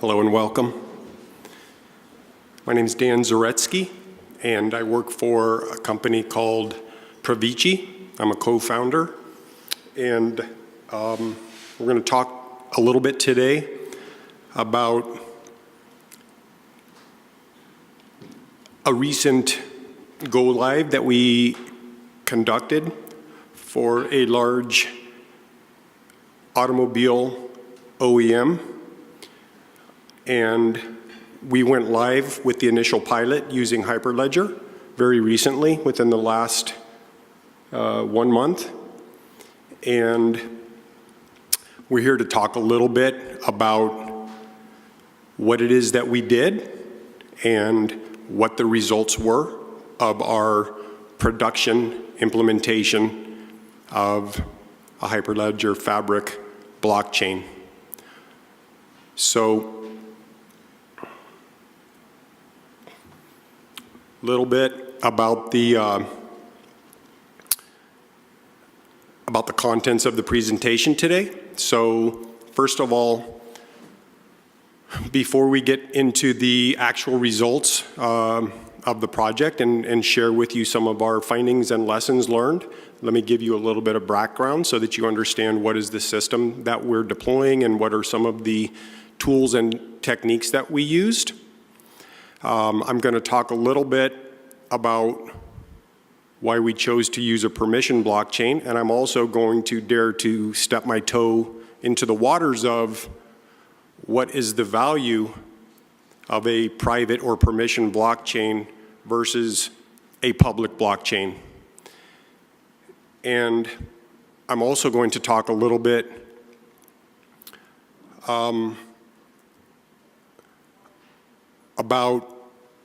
Hello and welcome. My name is Dan Zaretsky, and I work for a company called Pravici. I'm a co-founder, and we're going to talk a little bit today about a recent go-live that we conducted for a large automobile OEM. And we went live with the initial pilot using Hyperledger very recently, within the last 1 month. And we're here to talk a little bit about what it is that we did and what the results were of our production implementation of a Hyperledger Fabric blockchain. So, a little bit about the contents of the presentation today. So, first of all, before we get into the actual results of the project and share with you some of our findings and lessons learned, let me give you a little bit of background so that you understand what is the system that we're deploying and what are some of the tools and techniques that we used. I'm going to talk a little bit about why we chose to use a permission blockchain, and I'm also going to dare to step my toe into the waters of what is the value of a private or permission blockchain versus a public blockchain. And I'm also going to talk a little bit about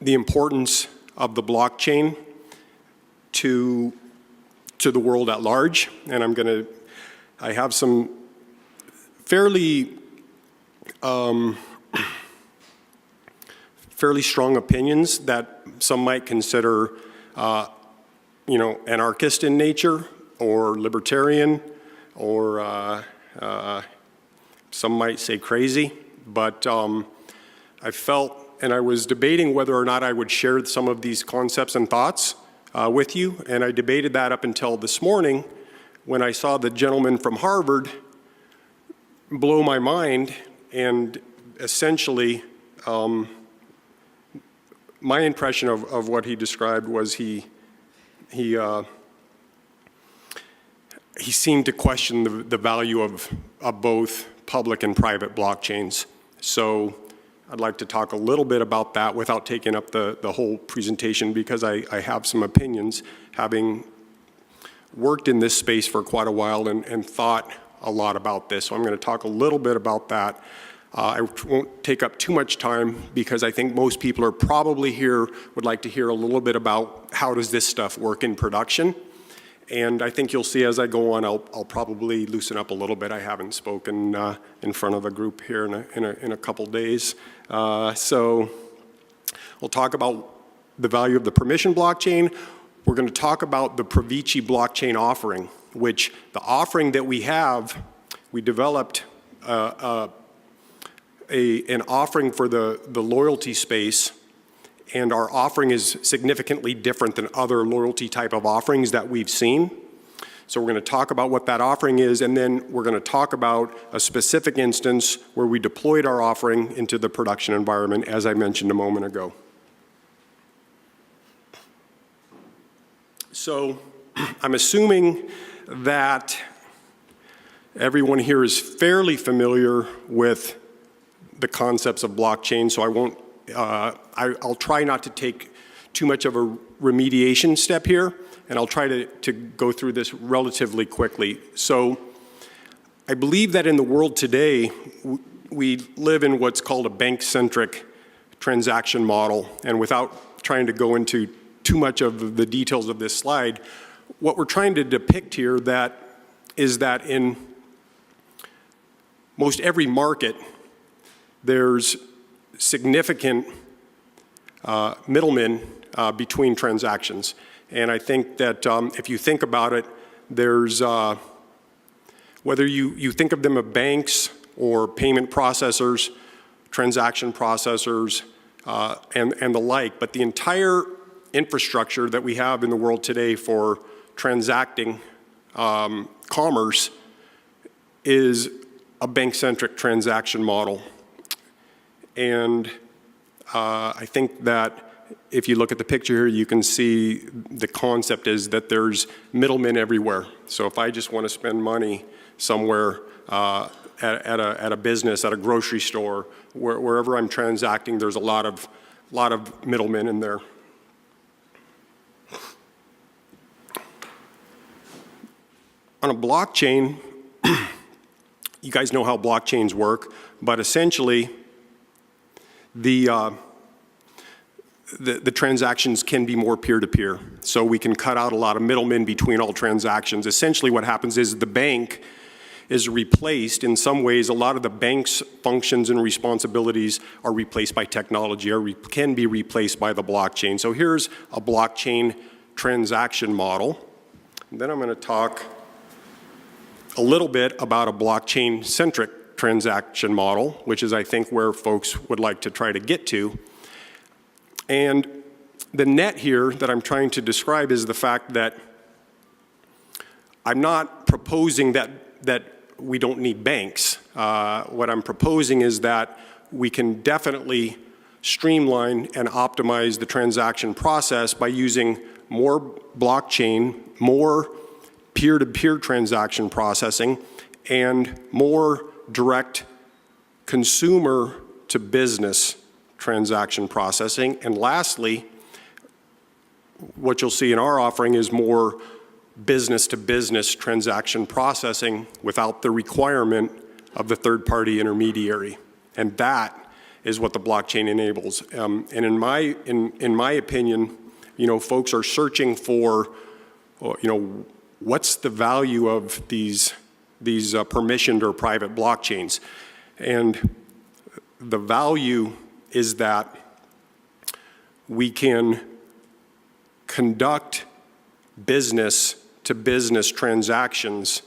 the importance of the blockchain to the world at large. And I have some fairly strong opinions that some might consider, anarchist in nature or libertarian, or some might say crazy. But I felt, and I was debating whether or not I would share some of these concepts and thoughts with you, and I debated that up until this morning when I saw the gentleman from Harvard blow my mind. And essentially, my impression of what he described was he seemed to question the value of both public and private blockchains. So I'd like to talk a little bit about that without taking up the whole presentation, because I have some opinions, having worked in this space for quite a while and thought a lot about this. So I'm going to talk a little bit about that. I won't take up too much time because I think most people are probably here, would like to hear a little bit about how does this stuff work in production. And I think you'll see as I go on, I'll probably loosen up a little bit. I haven't spoken in front of a group here in a couple days. So we'll talk about the value of the permission blockchain. We're going to talk about the Pravici blockchain offering, which the offering that we have, we developed an offering for the loyalty space. And our offering is significantly different than other loyalty type of offerings that we've seen. So we're going to talk about what that offering is, and then we're going to talk about a specific instance where we deployed our offering into the production environment, as I mentioned a moment ago. So I'm assuming that everyone here is fairly familiar with the concepts of blockchain, so I won't I'll try not to take too much of a remediation step here, and I'll try to go through this relatively quickly. So I believe that in the world today, we live in what's called a bank-centric transaction model. And without trying to go into too much of the details of this slide, what we're trying to depict here is that in most every market, there's significant middlemen between transactions. And I think that if you think about it, there's, whether you think of them as banks or payment processors, transaction processors, and the like, but the entire infrastructure that we have in the world today for transacting commerce is a bank-centric transaction model. And I think that if you look at the picture here, you can see the concept is that there's middlemen everywhere. So if I just want to spend money somewhere at a business, at a grocery store, wherever I'm transacting, there's a lot of middlemen in there. On a blockchain, you guys know how blockchains work, but essentially the transactions can be more peer-to-peer. So we can cut out a lot of middlemen between all transactions. Essentially what happens is the bank is replaced. In some ways, a lot of the bank's functions and responsibilities are replaced by technology or can be replaced by the blockchain. So here's a blockchain transaction model. And then I'm going to talk a little bit about a blockchain-centric transaction model, which is, I think, where folks would like to try to get to. And the net here that I'm trying to describe is the fact that I'm not proposing that we don't need banks. What I'm proposing is that we can definitely streamline and optimize the transaction process by using more blockchain, more peer-to-peer transaction processing, and more direct consumer-to-business transaction processing. And lastly, what you'll see in our offering is more business-to-business transaction processing without the requirement of the third-party intermediary. And that is what the blockchain enables. And in my opinion, folks are searching for, what's the value of these permissioned or private blockchains? And the value is that we can conduct business-to-business transactions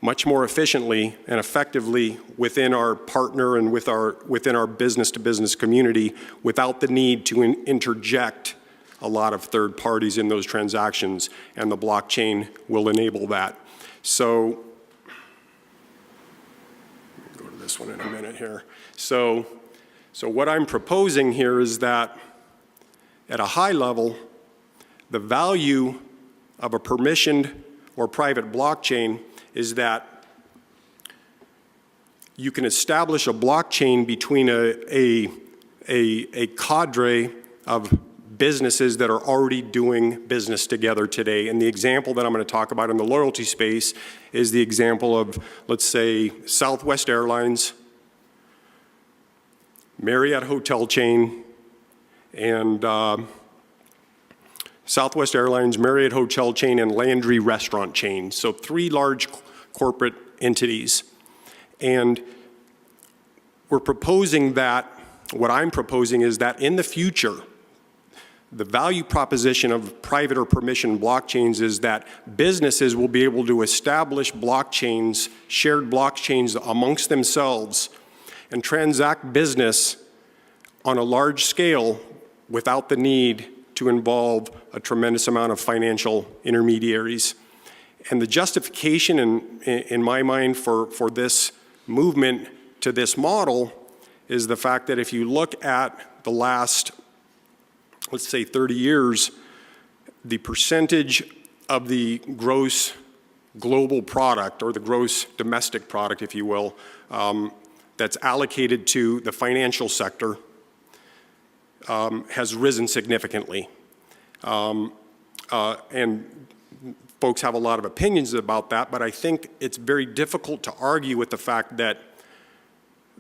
much more efficiently and effectively within our partner and within our business-to-business community without the need to interject a lot of third parties in those transactions, and the blockchain will enable that. So, go to this one in a minute here. So what I'm proposing here is that at a high level, the value of a permissioned or private blockchain is that you can establish a blockchain between a cadre of businesses that are already doing business together today. And the example that I'm going to talk about in the loyalty space is the example of, let's say, Southwest Airlines, Marriott hotel chain, and Southwest Airlines, Marriott hotel chain, and Landry restaurant chain. So 3 large corporate entities. And we're proposing that, what I'm proposing is that in the future, the value proposition of private or permission blockchains is that businesses will be able to establish blockchains, shared blockchains amongst themselves, and transact business on a large scale without the need to involve a tremendous amount of financial intermediaries. And the justification in my mind for this movement to this model is the fact that if you look at the last, let's say 30 years, the percentage of the gross global product, or the gross domestic product, if you will, that's allocated to the financial sector has risen significantly. And folks have a lot of opinions about that, but I think it's very difficult to argue with the fact that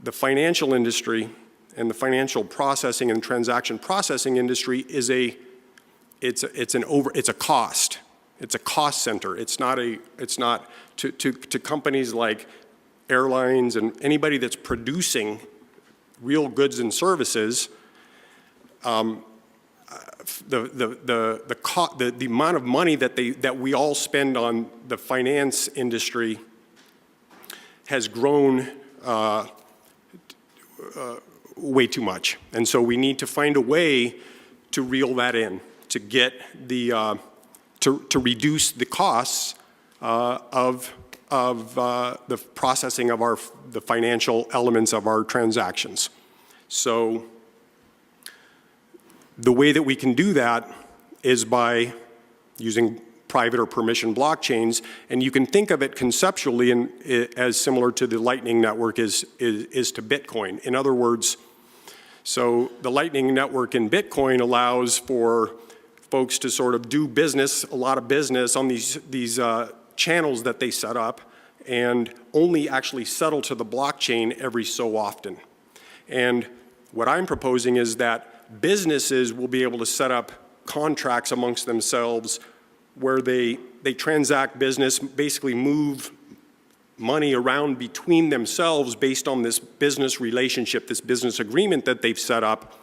the financial industry and the financial processing and transaction processing industry is it's a cost. It's a cost center. It's not to companies like airlines and anybody that's producing real goods and services. The amount of money that we all spend on the finance industry has grown way too much. And so we need to find a way to reel that in, to get the, to reduce the costs of the processing of the financial elements of our transactions. So the way that we can do that is by using private or permission blockchains, and you can think of it conceptually as similar to the Lightning Network is to Bitcoin. In other words, so the Lightning Network in Bitcoin allows for folks to sort of do business, a lot of business on these channels that they set up, and only actually settle to the blockchain every so often. And what I'm proposing is that businesses will be able to set up contracts amongst themselves where they transact business, basically move money around between themselves based on this business relationship, this business agreement that they've set up.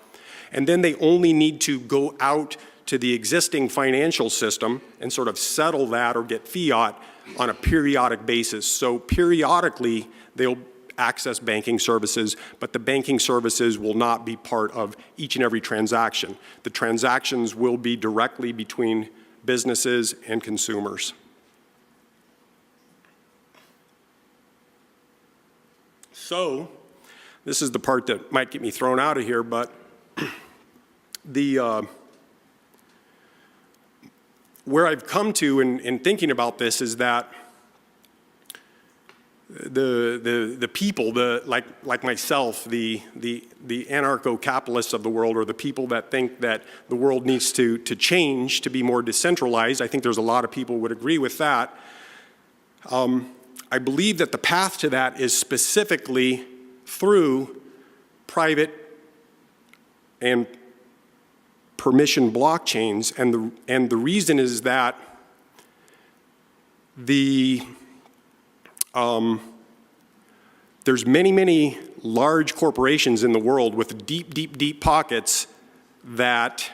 And then they only need to go out to the existing financial system and sort of settle that or get fiat on a periodic basis. So periodically, they'll access banking services, but the banking services will not be part of each and every transaction. The transactions will be directly between businesses and consumers. So, this is the part that might get me thrown out of here, but where I've come to in thinking about this is that the people, like myself, the anarcho-capitalists of the world, or the people that think that the world needs to change to be more decentralized, I think there's a lot of people who would agree with that. I believe that the path to that is specifically through private and permission blockchains, and the reason is that there's many large corporations in the world with deep pockets that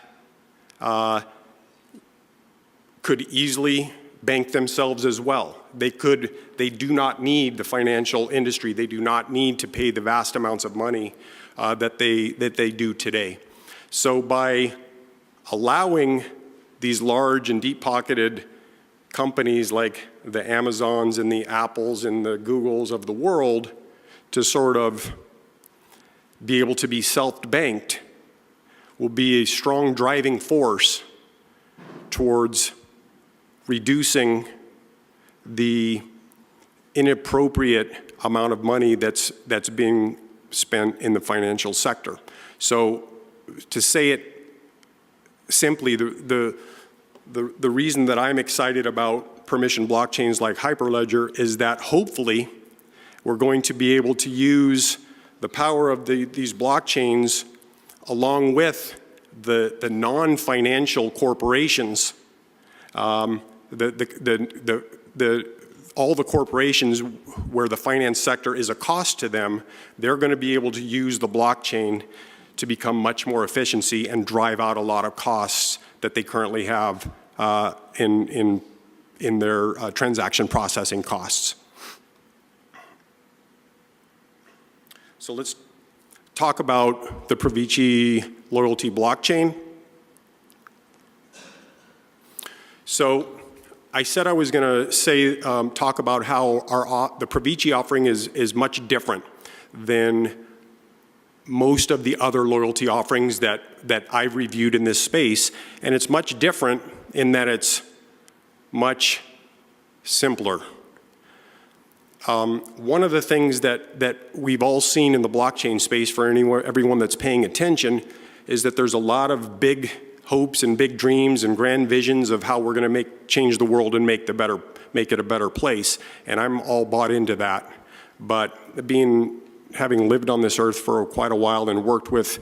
could easily bank themselves as well. They do not need the financial industry. They do not need to pay the vast amounts of money that they do today. So by allowing these large and deep-pocketed companies like the Amazons and the Apples and the Googles of the world to sort of be able to be self-banked will be a strong driving force towards reducing the inappropriate amount of money that's being spent in the financial sector. So to say it simply, the reason that I'm excited about permission blockchains like Hyperledger is that hopefully we're going to be able to use the power of these blockchains along with the non-financial corporations, all the corporations where the finance sector is a cost to them, they're going to be able to use the blockchain to become much more efficiency and drive out a lot of costs that they currently have in their transaction processing costs. So let's talk about the Pravici loyalty blockchain. So I said I was going to talk about how the Pravici offering is much different than most of the other loyalty offerings that I've reviewed in this space, and it's much different in that it's much simpler. One of the things that we've all seen in the blockchain space for everyone that's paying attention is that there's a lot of big hopes and big dreams and grand visions of how we're going to change the world and make it a better place, and I'm all bought into that. But having lived on this earth for quite a while and worked with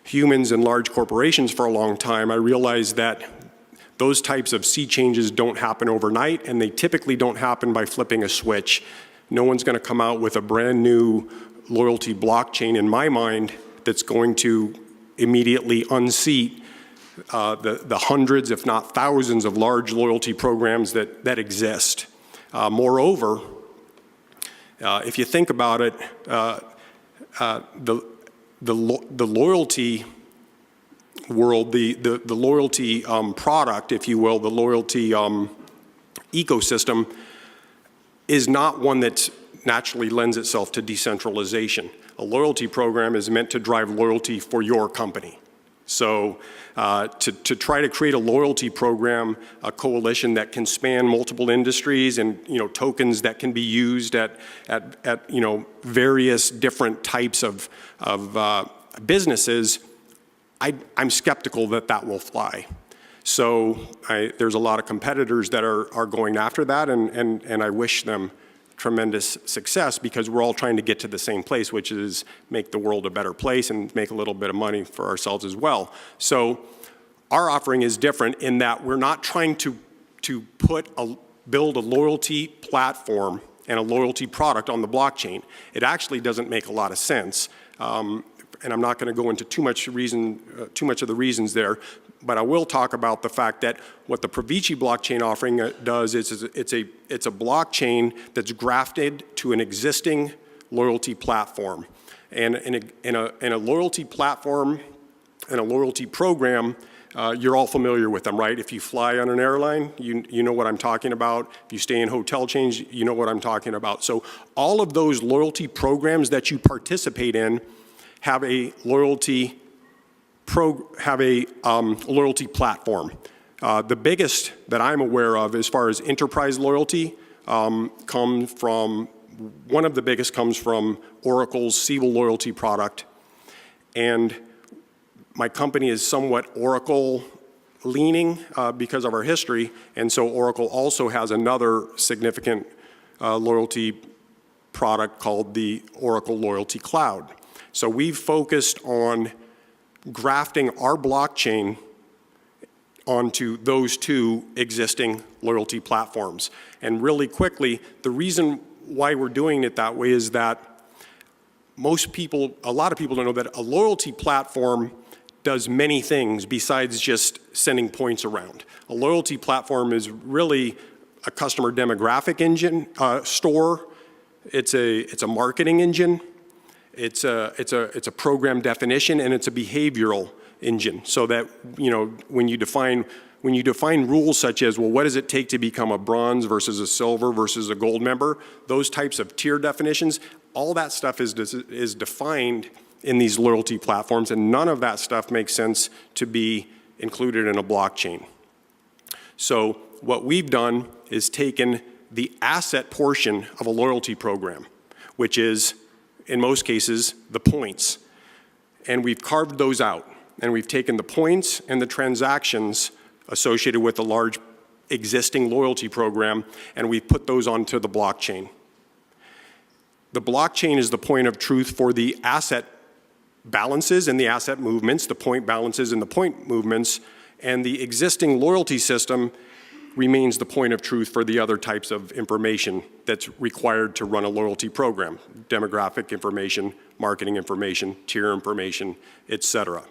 humans and large corporations for a long time, I realized that those types of sea changes don't happen overnight, and they typically don't happen by flipping a switch. No one's going to come out with a brand new loyalty blockchain, in my mind, that's going to immediately unseat the hundreds, if not thousands, of large loyalty programs that exist. Moreover, if you think about it, the loyalty world, the loyalty product, if you will, the loyalty ecosystem is not one that naturally lends itself to decentralization. A loyalty program is meant to drive loyalty for your company. So to try to create a loyalty program, a coalition that can span multiple industries and tokens that can be used at various different types of businesses, I'm skeptical that will fly. So there's a lot of competitors that are going after that, and I wish them tremendous success, because we're all trying to get to the same place, which is make the world a better place and make a little bit of money for ourselves as well. So our offering is different in that we're not trying to build a loyalty platform and a loyalty product on the blockchain. It actually doesn't make a lot of sense. And I'm not going to go into too much of the reasons there, but I will talk about the fact that what the Pravici blockchain offering does is it's a blockchain that's grafted to an existing loyalty platform. And in a loyalty platform and a loyalty program, you're all familiar with them, right? If you fly on an airline, you know what I'm talking about. If you stay in hotel chains, you know what I'm talking about. So all of those loyalty programs that you participate in have a loyalty platform. The biggest that I'm aware of as far as enterprise loyalty comes from Oracle's Siebel loyalty product. And my company is somewhat Oracle leaning because of our history. And so Oracle also has another significant loyalty product called the Oracle Loyalty Cloud. So we've focused on grafting our blockchain onto those two existing loyalty platforms. And really quickly, the reason why we're doing it that way is that a lot of people don't know that a loyalty platform does many things besides just sending points around. A loyalty platform is really a customer demographic engine, store. It's a marketing engine. It's a program definition, and it's a behavioral engine. So that when you define rules such as, well, what does it take to become a bronze versus a silver versus a gold member? Those types of tier definitions, all that stuff is defined in these loyalty platforms, and none of that stuff makes sense to be included in a blockchain. So what we've done is taken the asset portion of a loyalty program, which is, in most cases, the points. And we've carved those out. And we've taken the points and the transactions associated with the large existing loyalty program, and we've put those onto the blockchain. The blockchain is the point of truth for the asset balances and the asset movements, the point balances and the point movements, and the existing loyalty system remains the point of truth for the other types of information that's required to run a loyalty program: demographic information, marketing information, tier information, etc.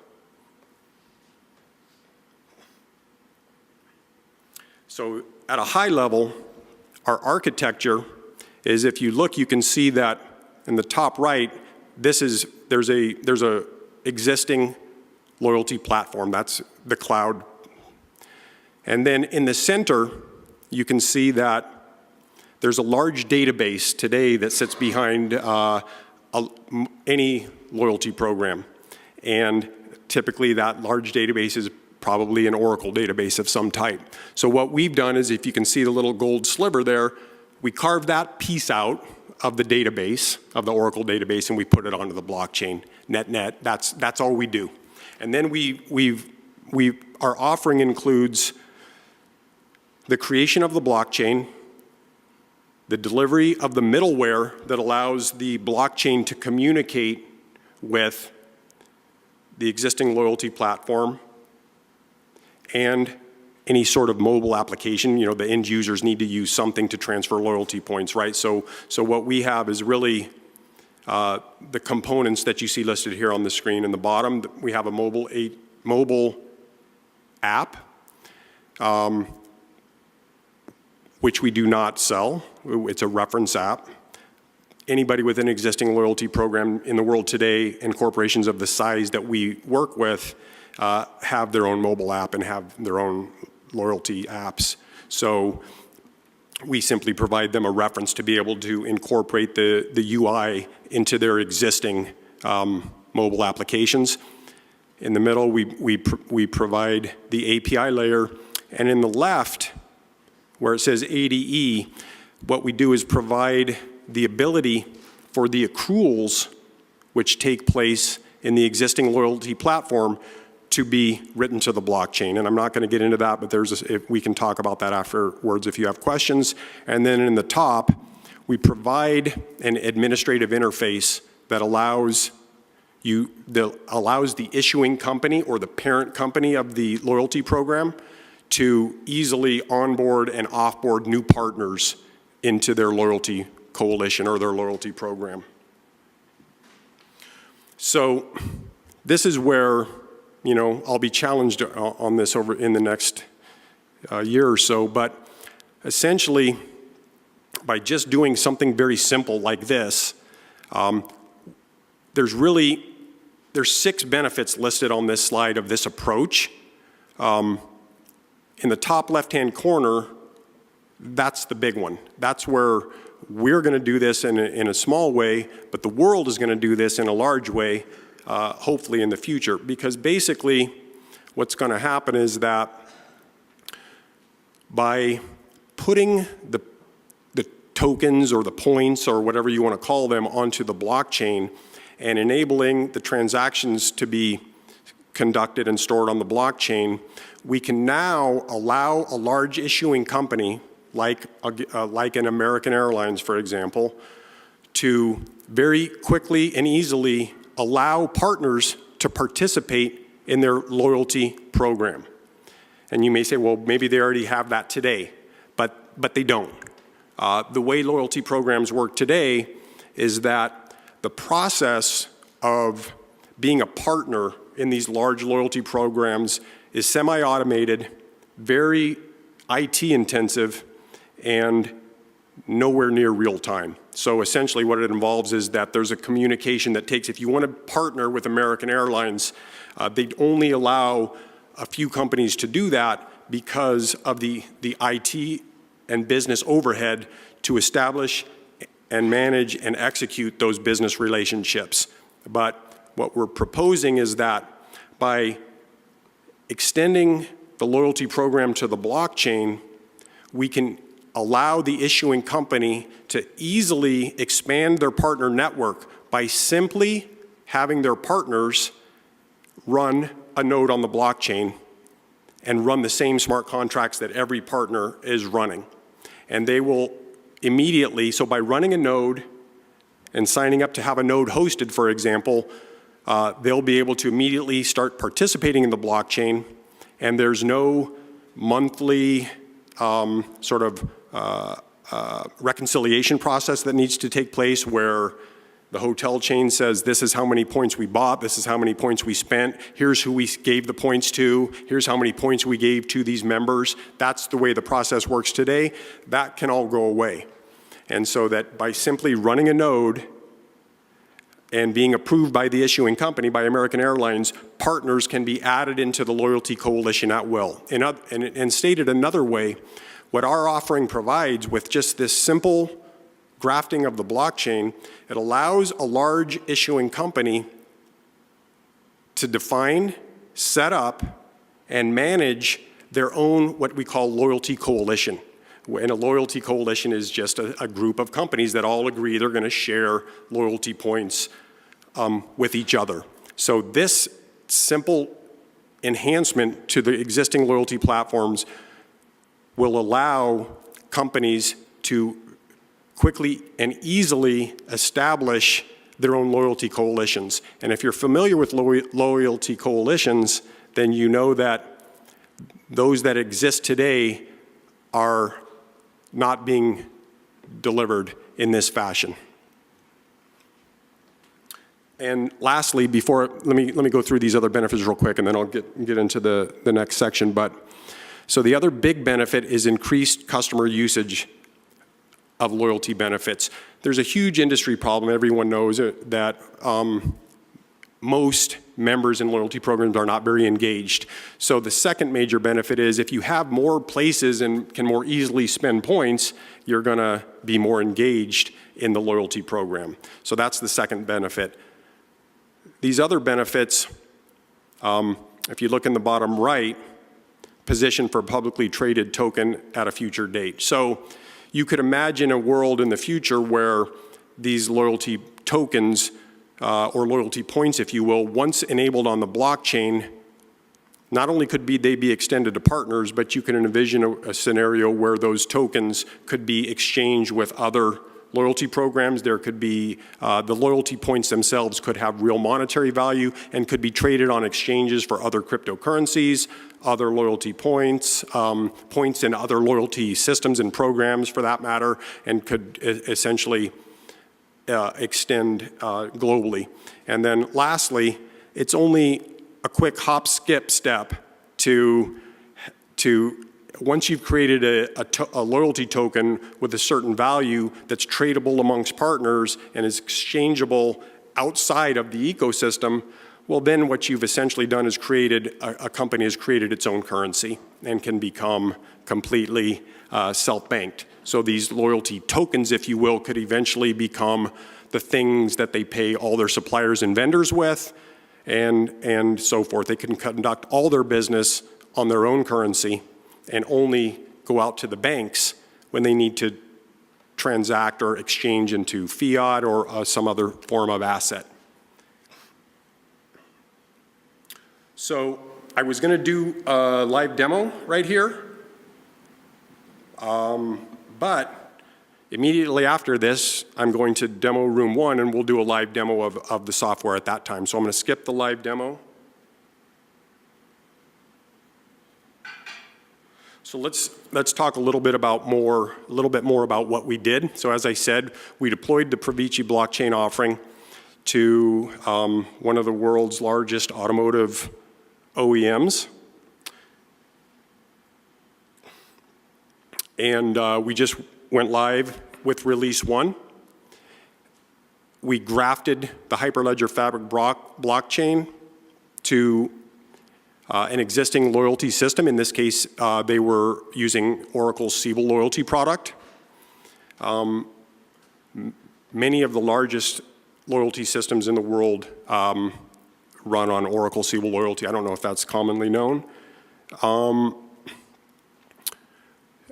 So at a high level, our architecture is, if you look, you can see that in the top right, there's a existing loyalty platform. That's the cloud. And then in the center, you can see that there's a large database today that sits behind any loyalty program. And typically that large database is probably an Oracle database of some type. So what we've done is, if you can see the little gold sliver there, we carved that piece out of the database, of the Oracle database, and we put it onto the blockchain. Net, that's all we do. And then our offering includes the creation of the blockchain, the delivery of the middleware that allows the blockchain to communicate with the existing loyalty platform, and any sort of mobile application. The end users need to use something to transfer loyalty points, right? So what we have is really the components that you see listed here on the screen in the bottom. We have a mobile app, which we do not sell. It's a reference app. anybody with an existing loyalty program in the world today, and corporations of the size that we work with, have their own mobile app and have their own loyalty apps. So we simply provide them a reference to be able to incorporate the UI into their existing mobile applications. In the middle, we provide the API layer, and in the left, where it says ADE, what we do is provide the ability for the accruals which take place in the existing loyalty platform to be written to the blockchain. And I'm not going to get into that, but we can talk about that afterwards if you have questions. And then in the top, we provide an administrative interface that allows the issuing company or the parent company of the loyalty program to easily onboard and offboard new partners into their loyalty coalition or their loyalty program. So this is where, you know, I'll be challenged on this over in the next year or so, but essentially by just doing something very simple like this, there's 6 benefits listed on this slide of this approach. In the top left-hand corner, that's the big one. That's where we're going to do this in a small way, but the world is going to do this in a large way, hopefully in the future. Because basically, what's going to happen is that by putting the tokens or the points or whatever you want to call them onto the blockchain and enabling the transactions to be conducted and stored on the blockchain, we can now allow a large issuing company like an American Airlines, for example, to very quickly and easily allow partners to participate in their loyalty program. And you may say, well, maybe they already have that today, but they don't. The way loyalty programs work today is that the process of being a partner in these large loyalty programs is semi-automated, very IT intensive, and nowhere near real time. So essentially what it involves is that there's a communication that takes, if you want to partner with American Airlines, they'd only allow a few companies to do that because of the IT and business overhead to establish and manage and execute those business relationships. But what we're proposing is that by extending the loyalty program to the blockchain, we can allow the issuing company to easily expand their partner network by simply having their partners run a node on the blockchain and run the same smart contracts that every partner is running. And they will immediately, so by running a node and signing up to have a node hosted, for example, they'll be able to immediately start participating in the blockchain, and there's no monthly reconciliation process that needs to take place where the hotel chain says, this is how many points we bought, this is how many points we spent, here's who we gave the points to, here's how many points we gave to these members. That's the way the process works today. That can all go away. And so that by simply running a node and being approved by the issuing company, by American Airlines, partners can be added into the loyalty coalition at will. And stated another way, what our offering provides with just this simple grafting of the blockchain, it allows a large issuing company to define, set up, and manage their own what we call loyalty coalition. And a loyalty coalition is just a group of companies that all agree they're going to share loyalty points with each other. So this simple enhancement to the existing loyalty platforms will allow companies to quickly and easily establish their own loyalty coalitions. And if you're familiar with loyalty coalitions, then you know that those that exist today are not being delivered in this fashion. And lastly, let me go through these other benefits real quick, and then I'll get into the next section. So the other big benefit is increased customer usage of loyalty benefits. There's a huge industry problem. Everyone knows that most members in loyalty programs are not very engaged. So the second major benefit is if you have more places and can more easily spend points, you're going to be more engaged in the loyalty program. So that's the second benefit. These other benefits, if you look in the bottom right, position for publicly traded token at a future date. So you could imagine a world in the future where these loyalty tokens or loyalty points, if you will, once enabled on the blockchain, not only could they be extended to partners, but you can envision a scenario where those tokens could be exchanged with other loyalty programs. There could be, the loyalty points themselves could have real monetary value and could be traded on exchanges for other cryptocurrencies, other loyalty points, points in other loyalty systems and programs for that matter, and could essentially extend globally. And then lastly, it's only a quick hop skip step to once you've created a loyalty token with a certain value that's tradable amongst partners and is exchangeable outside of the ecosystem, well then what you've essentially done is a company has created its own currency and can become completely self-banked. So these loyalty tokens, if you will, could eventually become the things that they pay all their suppliers and vendors with and so forth. They can conduct all their business on their own currency and only go out to the banks when they need to transact or exchange into fiat or some other form of asset. So I was going to do a live demo right here, but immediately after this, I'm going to demo room 1 and we'll do a live demo of the software at that time. So I'm going to skip the live demo. So let's talk a little bit more about what we did. So as I said, we deployed the Pravici blockchain offering to one of the world's largest automotive OEMs. And we just went live with release 1. We grafted the Hyperledger Fabric blockchain to an existing loyalty system. In this case, they were using Oracle's Siebel loyalty product. Many of the largest loyalty systems in the world run on Oracle Siebel loyalty. I don't know if that's commonly known.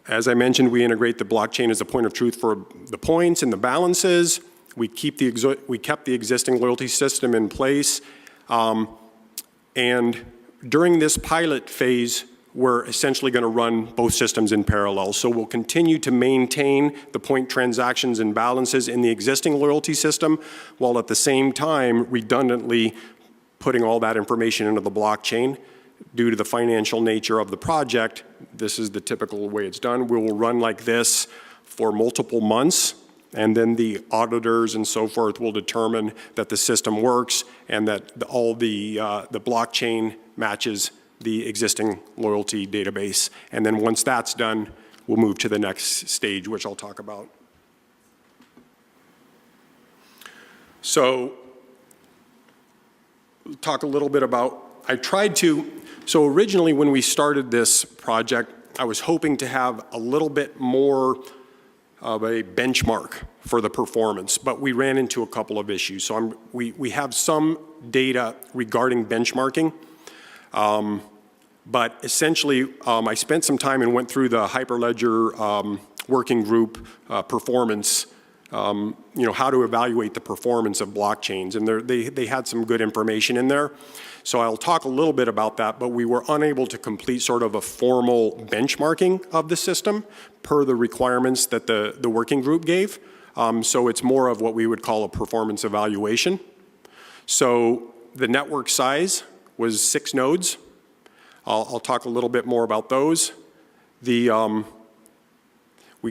As I mentioned, we integrate the blockchain as a point of truth for the points and the balances. We kept the existing loyalty system in place. And during this pilot phase, we're essentially going to run both systems in parallel. So we'll continue to maintain the point transactions and balances in the existing loyalty system, while at the same time redundantly putting all that information into the blockchain. Due to the financial nature of the project, this is the typical way it's done. We will run like this for multiple months, and then the auditors and so forth will determine that the system works and that all the blockchain matches the existing loyalty database. And then once that's done, we'll move to the next stage, which I'll talk about. So, we'll talk a little bit about, so originally when we started this project, I was hoping to have a little bit more of a benchmark for the performance, but we ran into a couple of issues. So we have some data regarding benchmarking, but essentially I spent some time and went through the Hyperledger working group performance, how to evaluate the performance of blockchains, and they had some good information in there. So I'll talk a little bit about that, but we were unable to complete sort of a formal benchmarking of the system per the requirements that the working group gave. So it's more of what we would call a performance evaluation. So the network size was 6 nodes. I'll talk a little bit more about those. We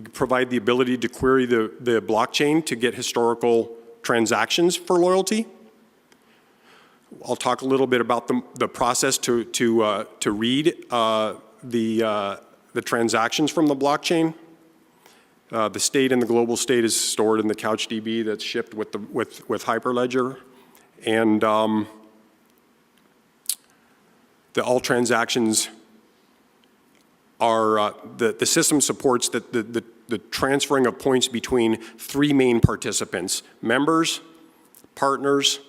provide the ability to query the blockchain to get historical transactions for loyalty. I'll talk a little bit about the process to read the transactions from the blockchain. The state and the global state is stored in the CouchDB that's shipped with Hyperledger. And all transactions are, the system supports the transferring of points between three main participants: members, partners,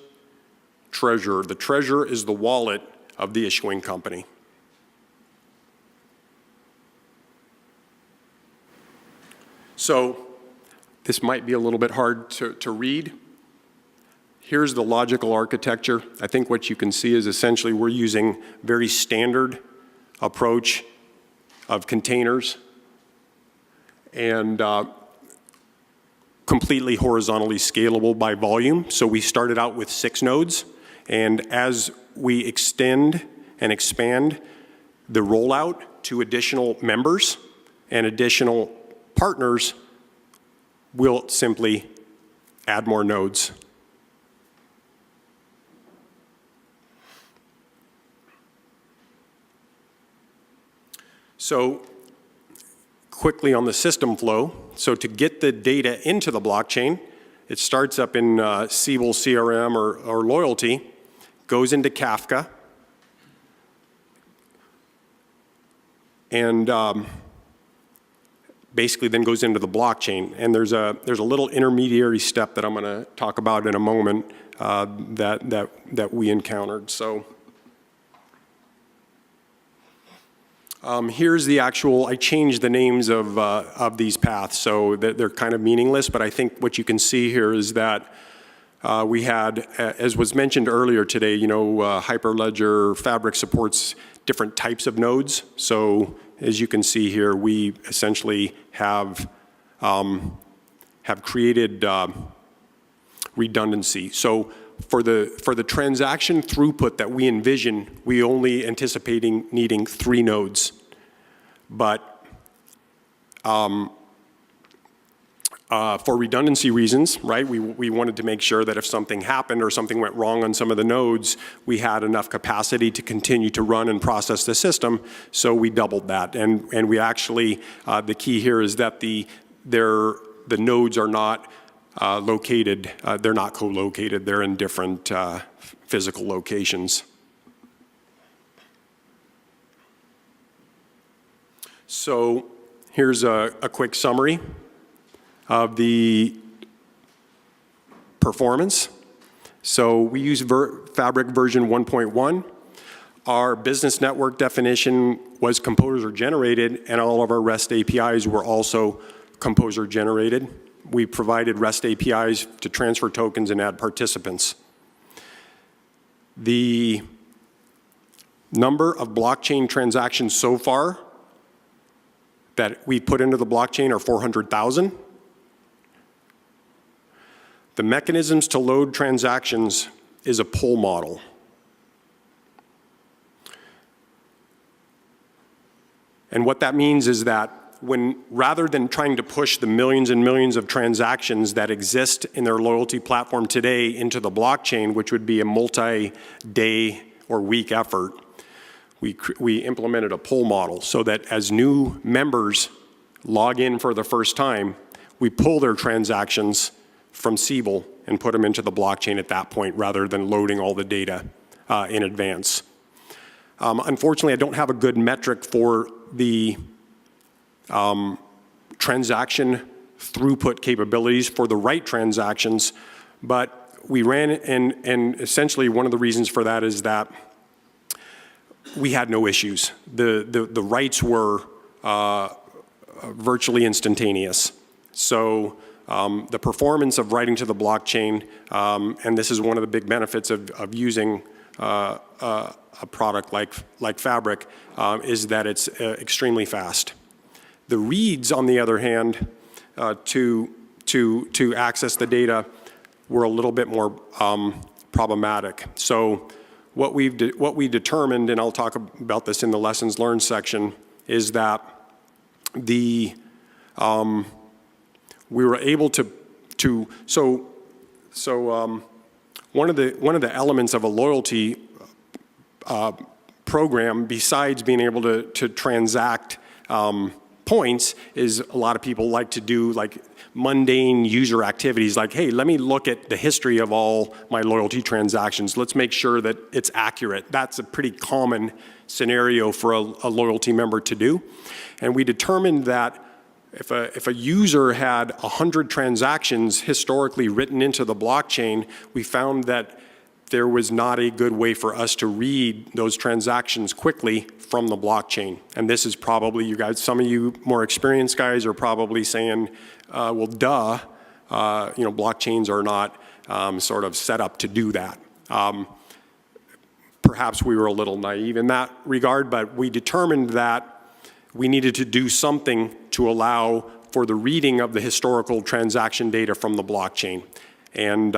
treasurer. The treasurer is the wallet of the issuing company. So this might be a little bit hard to read. Here's the logical architecture. I think what you can see is essentially we're using very standard approach of containers and completely horizontally scalable by volume. So we started out with 6 nodes, and as we extend and expand the rollout to additional members and additional partners, we'll simply add more nodes. So quickly on the system flow, so to get the data into the blockchain, it starts up in Siebel CRM or Loyalty, goes into Kafka, and basically then goes into the blockchain. And there's a little intermediary step that I'm going to talk about in a moment that we encountered. So here's the actual, I changed the names of these paths, so they're kind of meaningless, but I think what you can see here is that we had, as was mentioned earlier today, you know, Hyperledger Fabric supports different types of nodes. So as you can see here, we essentially have created redundancy. So for the transaction throughput that we envision, we only anticipating needing 3 nodes. But for redundancy reasons, right, we wanted to make sure that if something happened or something went wrong on some of the nodes, we had enough capacity to continue to run and process the system, so we doubled that. And we actually, the key here is that the nodes are not located, they're not co-located, they're in different physical locations. So here's a quick summary of the performance. So we use Fabric version 1.1. Our business network definition was Composer generated, and all of our REST APIs were also Composer generated. We provided REST APIs to transfer tokens and add participants. The number of blockchain transactions so far that we put into the blockchain are 400,000. The mechanisms to load transactions is a pull model. And what that means is that rather than trying to push the millions and millions of transactions that exist in their loyalty platform today into the blockchain, which would be a multi-day or week effort, we implemented a pull model so that as new members log in for the first time, we pull their transactions from Siebel and put them into the blockchain at that point rather than loading all the data in advance. Unfortunately, I don't have a good metric for the transaction throughput capabilities for the right transactions, but we ran, and essentially one of the reasons for that is that we had no issues. The writes were virtually instantaneous. So the performance of writing to the blockchain, and this is one of the big benefits of using a product like Fabric, is that it's extremely fast. The reads, on the other hand, to access the data were a little bit more problematic. So what we determined, and I'll talk about this in the lessons learned section, is that we were able to one of the elements of a loyalty program, besides being able to transact points is a lot of people like to do like mundane user activities like, hey, let me look at the history of all my loyalty transactions. Let's make sure that it's accurate. That's a pretty common scenario for a loyalty member to do. And we determined that if a user had 100 transactions historically written into the blockchain, we found that there was not a good way for us to read those transactions quickly from the blockchain. And this is probably, you guys, some of you more experienced guys are probably saying, well, duh, blockchains are not sort of set up to do that. Perhaps we were a little naive in that regard, but we determined that we needed to do something to allow for the reading of the historical transaction data from the blockchain. And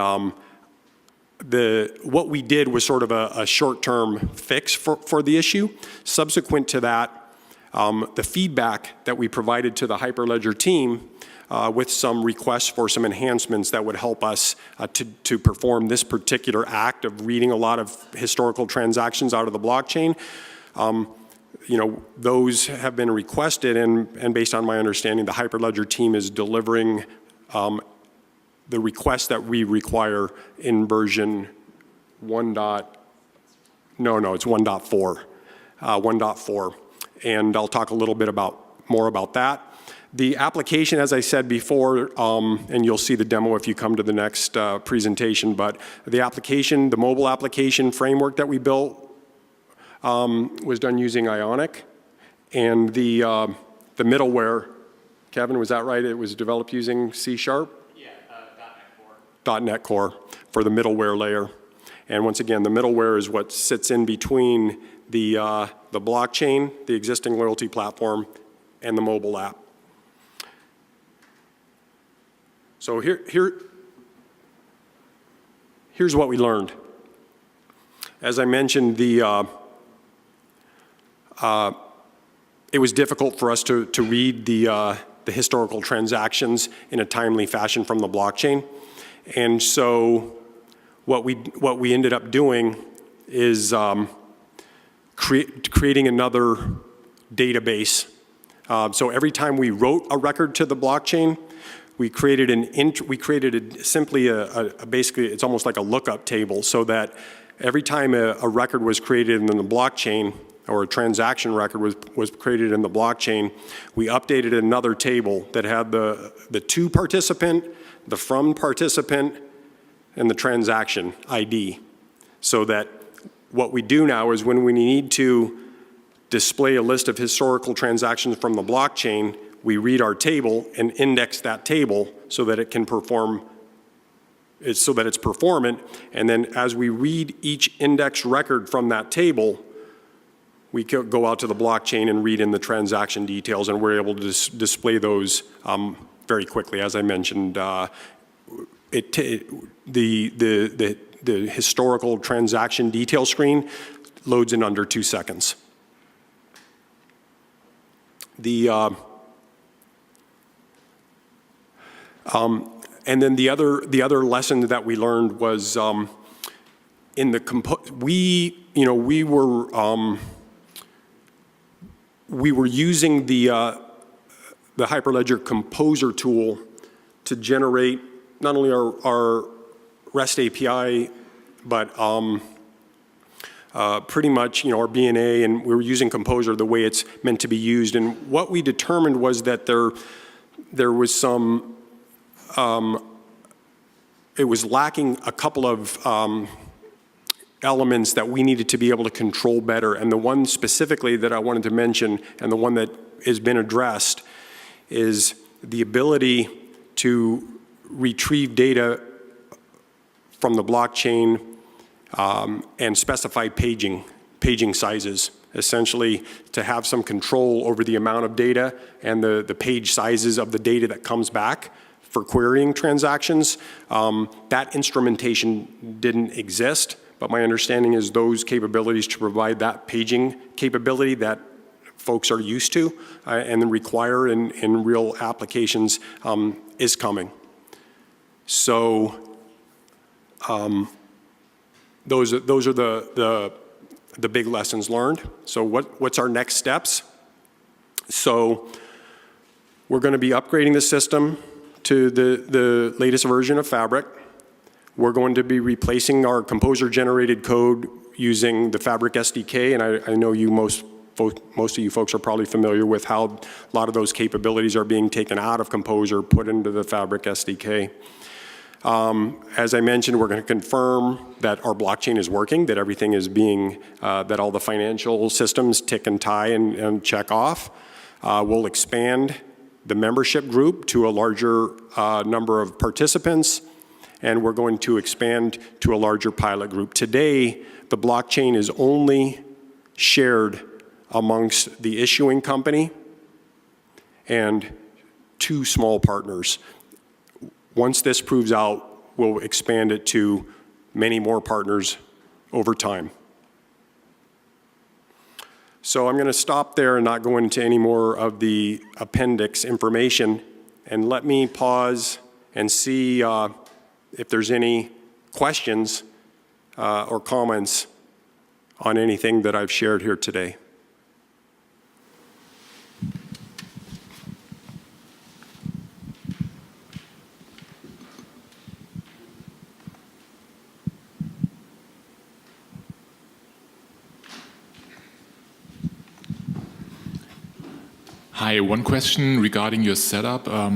what we did was sort of a short-term fix for the issue. Subsequent to that, the feedback that we provided to the Hyperledger team with some requests for some enhancements that would help us to perform this particular act of reading a lot of historical transactions out of the blockchain. Those have been requested, and based on my understanding, the Hyperledger team is delivering the request that we require in version 1.4. 1.4. And I'll talk a little bit more about that. The application, as I said before, and you'll see the demo if you come to the next presentation, but the application, the mobile application framework that we built was done using Ionic. And the middleware, Kevin, was that right? It was developed using C#? .NET Core for the middleware layer. And once again, the middleware is what sits in between the blockchain, the existing loyalty platform, and the mobile app. So here's what we learned. As I mentioned, it was difficult for us to read the historical transactions in a timely fashion from the blockchain. And so what we ended up doing is creating another database. So every time we wrote a record to the blockchain, we created simply basically it's almost like a lookup table, so that every time a record was created in the blockchain, or a transaction record was created in the blockchain, we updated another table that had the to participant, the from participant, and the transaction ID. So that what we do now is when we need to display a list of historical transactions from the blockchain, we read our table and index that table so that it can so that it's performant. And then as we read each index record from that table, we go out to the blockchain and read in the transaction details, and we're able to display those very quickly. As I mentioned, the historical transaction detail screen loads in under 2 seconds. And then the other lesson that we learned was in the we were using the Hyperledger Composer tool to generate not only our REST API, but pretty much our BNA, and we were using Composer the way it's meant to be used. And what we determined was that there was some, it was lacking a couple of elements that we needed to be able to control better. And the one specifically that I wanted to mention, and the one that has been addressed, is the ability to retrieve data from the blockchain and specify paging sizes, essentially to have some control over the amount of data and the page sizes of the data that comes back for querying transactions. That instrumentation didn't exist, but my understanding is those capabilities to provide that paging capability that folks are used to and require in real applications is coming. So those are the big lessons learned. So what's our next steps? So We're going to be upgrading the system to the latest version of Fabric. We're going to be replacing our Composer-generated code using the Fabric SDK, and I know you most of you folks are probably familiar with how a lot of those capabilities are being taken out of Composer, put into the Fabric SDK. As I mentioned, we're going to confirm that our blockchain is working, that everything is being, that all the financial systems tick and tie and check off. We'll expand the membership group to a larger number of participants, and we're going to expand to a larger pilot group. Today, the blockchain is only shared amongst the issuing company and 2 small partners. Once this proves out, we'll expand it to many more partners over time. So I'm going to stop there and not go into any more of the appendix information, and let me pause and see if there's any questions or comments on anything that I've shared here today. Hi, one question regarding your setup. How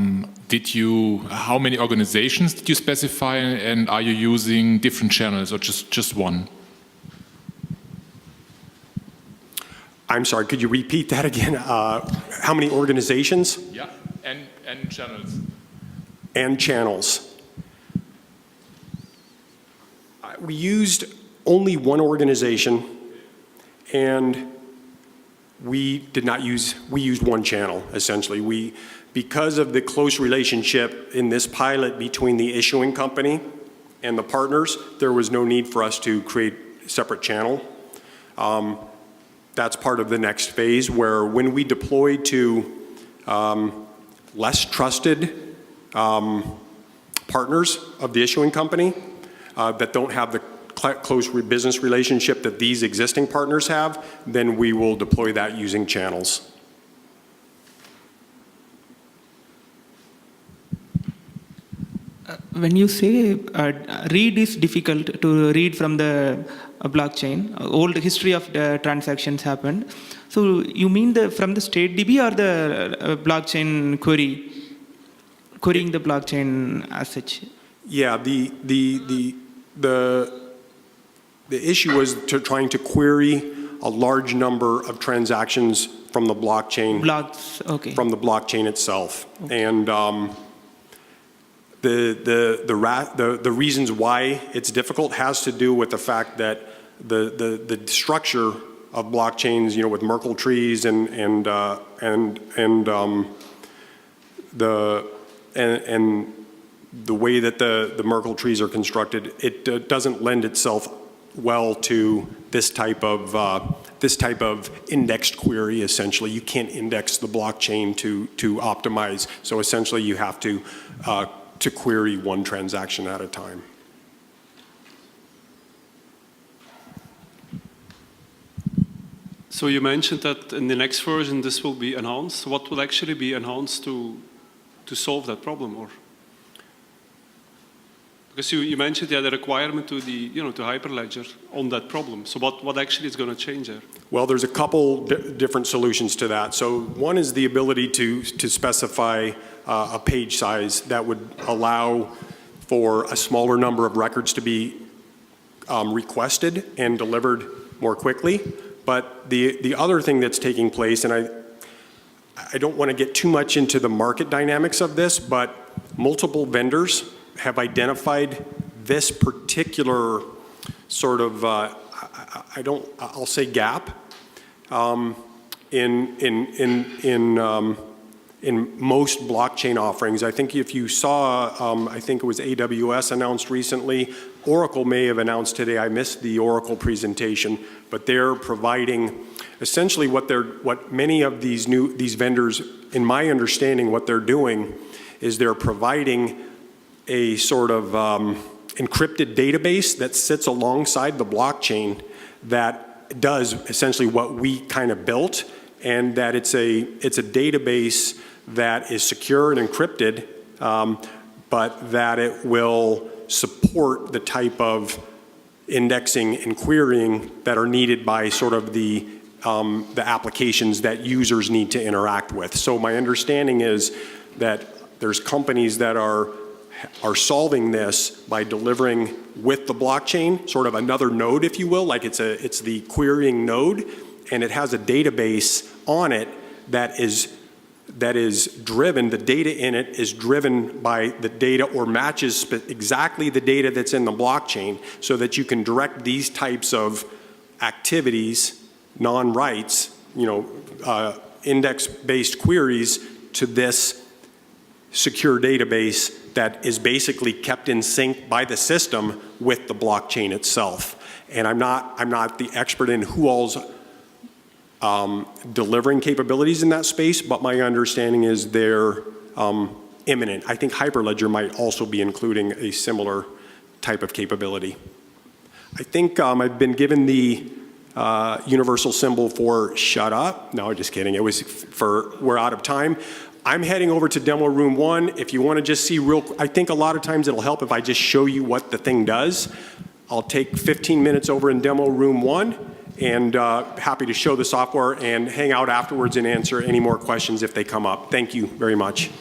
many organizations did you specify, and are you using different channels or just one? I'm sorry, could you repeat that again? How many organizations? Yeah, and channels. And channels. We used only one organization, and we used one channel, essentially. Because of the close relationship in this pilot between the issuing company and the partners, there was no need for us to create a separate channel. That's part of the next phase, where when we deploy to less trusted partners of the issuing company that don't have the close business relationship that these existing partners have, then we will deploy that using channels. When you say read is difficult to read from the blockchain, old history of the transactions happened. So you mean from the state DB or the blockchain querying the blockchain as such? Yeah, the issue was trying to query a large number of transactions from the blockchain. Okay. From the blockchain itself, okay. And the reasons why it's difficult has to do with the fact that the structure of blockchains, with Merkle trees and the way that the Merkle trees are constructed, it doesn't lend itself well to this type of indexed query. Essentially, you can't index the blockchain to optimize. So essentially, you have to query one transaction at a time. So you mentioned that in the next version this will be enhanced. What will actually be enhanced to solve that problem, or? Because you mentioned the requirement to the to Hyperledger on that problem. So what actually is going to change there? Well, there's a couple different solutions to that. So one is the ability to specify a page size that would allow for a smaller number of records to be requested and delivered more quickly. But the other thing that's taking place, and I don't want to get too much into the market dynamics of this, but multiple vendors have identified this particular sort of, I'll say gap in most blockchain offerings. I think if you saw, I think it was AWS announced recently, Oracle may have announced today, I missed the Oracle presentation, but they're providing essentially what many of these vendors, in my understanding, what they're doing is they're providing a sort of encrypted database that sits alongside the blockchain that does essentially what we kind of built, and that it's a database that is secure and encrypted, but that it will support the type of indexing and querying that are needed by sort of the applications that users need to interact with. So my understanding is that there's companies that are solving this by delivering with the blockchain, sort of another node, if you will, like it's the querying node, and it has a database on it that is driven, the data in it is driven by the data or matches exactly the data that's in the blockchain, so that you can direct these types of activities, non-writes, index-based queries to this secure database that is basically kept in sync by the system with the blockchain itself. And I'm not the expert in who all's delivering capabilities in that space, but my understanding is they're imminent. I think Hyperledger might also be including a similar type of capability. I think I've been given the universal symbol for shut up. No, just kidding. It was for we're out of time. I'm heading over to demo room 1. If you want to just see I think a lot of times it'll help if I just show you what the thing does. I'll take 15 minutes over in demo room 1, and happy to show the software and hang out afterwards and answer any more questions if they come up. Thank you very much.